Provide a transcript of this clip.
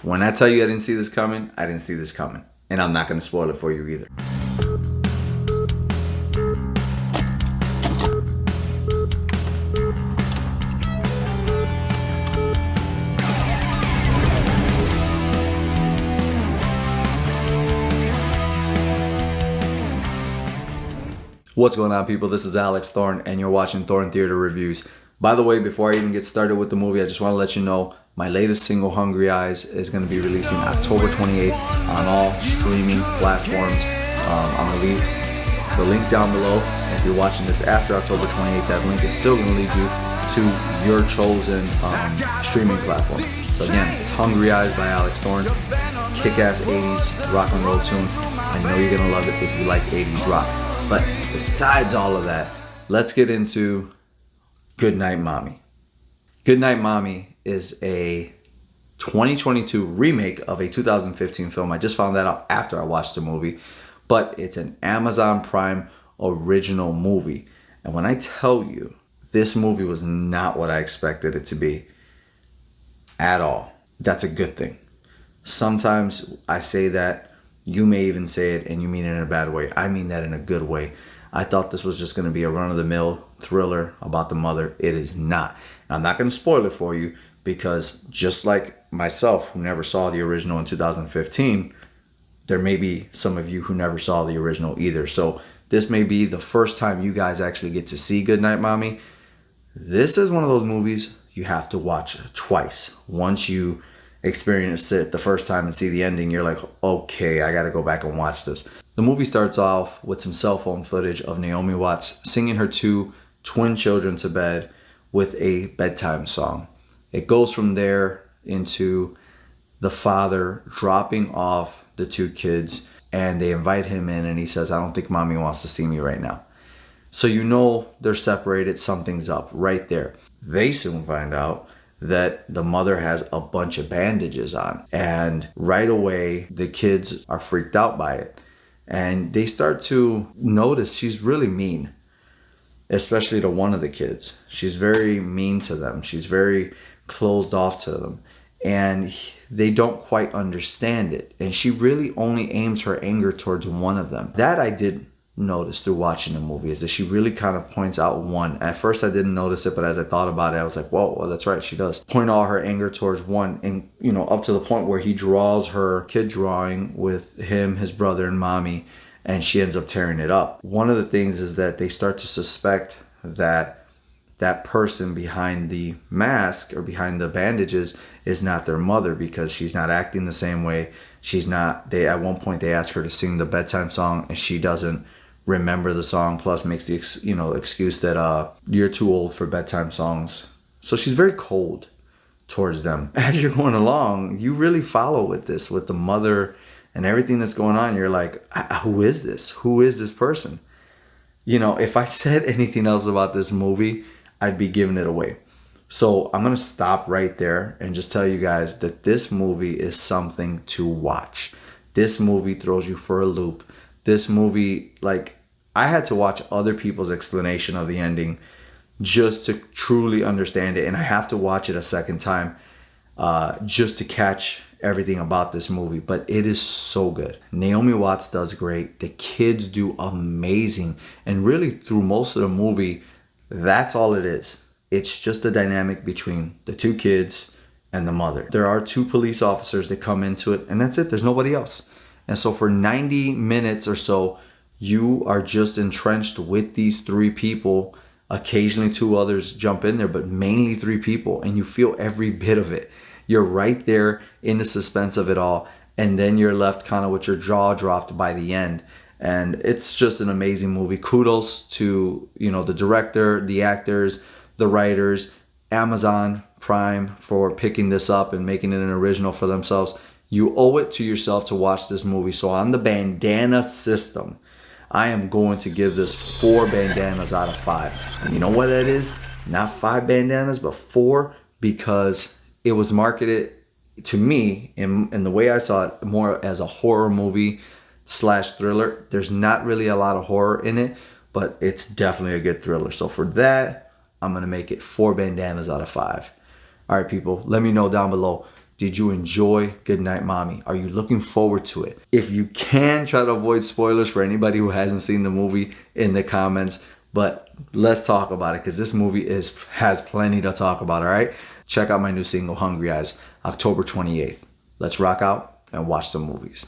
When I tell you I didn't see this coming, I didn't see this coming. And I'm not going to spoil it for you either. What's going on, people? This is Alex Thorn, and you're watching Thorn Theater Reviews. By the way, before I even get started with the movie, I just want to let you know my latest single, Hungry Eyes, is going to be releasing October 28th on all streaming platforms. I'm going to leave the link down below. If you're watching this after October 28th, that link is still going to lead you to your chosen streaming platform. So again, it's Hungry Eyes by Alex Thorn. Kick-ass 80s rock and roll tune. I know you're going to love it if you like 80s rock. But besides all of that, let's get into Goodnight Mommy. Goodnight Mommy is a 2022 remake of a 2015 film. I just found that out after I watched the movie. But it's an Amazon Prime original movie. And when I tell you, this movie was not what I expected it to be at all. That's a good thing. Sometimes I say that. You may even say it and you mean it in a bad way. I mean that in a good way. I thought this was just going to be a run-of-the-mill thriller about the mother. It is not. And I'm not going to spoil it for you because just like myself, who never saw the original in 2015, there may be some of you who never saw the original either. So this may be the first time you guys actually get to see Goodnight Mommy. This is one of those movies you have to watch twice. Once you experience it the first time and see the ending, you're like, okay, I gotta go back and watch this. The movie starts off with some cell phone footage of Naomi Watts singing her two twin children to bed with a bedtime song. It goes from there into the father dropping off the two kids, and they invite him in, and he says, I don't think mommy wants to see me right now. So you know they're separated, something's up right there. They soon find out that the mother has a bunch of bandages on, and right away the kids are freaked out by it, and they start to notice she's really mean, especially to one of the kids. She's very mean to them. She's very closed off to them, and they don't quite understand it, and she really only aims her anger towards one of them. That I did notice through watching the movie, is that she really kind of points out one. At first I didn't notice it, but as I thought about it, I was like, whoa, well, that's right, she does point all her anger towards one, and up to the point where he draws her kid drawing with him, his brother, and mommy, and she ends up tearing it up. One of the things is that they start to suspect that that person behind the mask or behind the bandages is not their mother, because she's not acting the same way. She's not, at one point they ask her to sing the bedtime song and she doesn't remember the song, plus makes the excuse that you're too old for bedtime songs. So she's very cold towards them. As you're going along, you really follow with the mother and everything that's going on. You're like, who is this? Who is this person? If I said anything else about this movie, I'd be giving it away. So I'm going to stop right there and just tell you guys that this movie is something to watch. This movie throws you for a loop. This movie, I had to watch other people's explanation of the ending just to truly understand it. And I have to watch it a second time just to catch everything about this movie. But it is so good. Naomi Watts does great. The kids do amazing. And really through most of the movie, that's all it is. It's just the dynamic between the two kids and the mother. There are two police officers that come into it, and that's it. There's nobody else. And so for 90 minutes or so, you are just entrenched with these three people. Occasionally two others jump in there, but mainly three people, and you feel every bit of it. You're right there in the suspense of it all, and then you're left kind of with your jaw dropped by the end. And it's just an amazing movie. Kudos to, the director, the actors, the writers, Amazon Prime for picking this up and making it an original for themselves. You owe it to yourself to watch this movie. So on the bandana system, I am going to give this 4 bandanas out of 5. And you know what that is? Not 5 bandanas, but 4, because it was marketed to me, in the way I saw it, more as a horror movie / thriller. There's not really a lot of horror in it, but it's definitely a good thriller. So for that, I'm going to make it 4 bandanas out of 5. All right, people, let me know down below. Did you enjoy Goodnight Mommy? Are you looking forward to it? If you can, try to avoid spoilers for anybody who hasn't seen the movie in the comments. But let's talk about it because this movie has plenty to talk about, all right? Check out my new single, Hungry Eyes, October 28th. Let's rock out and watch some movies.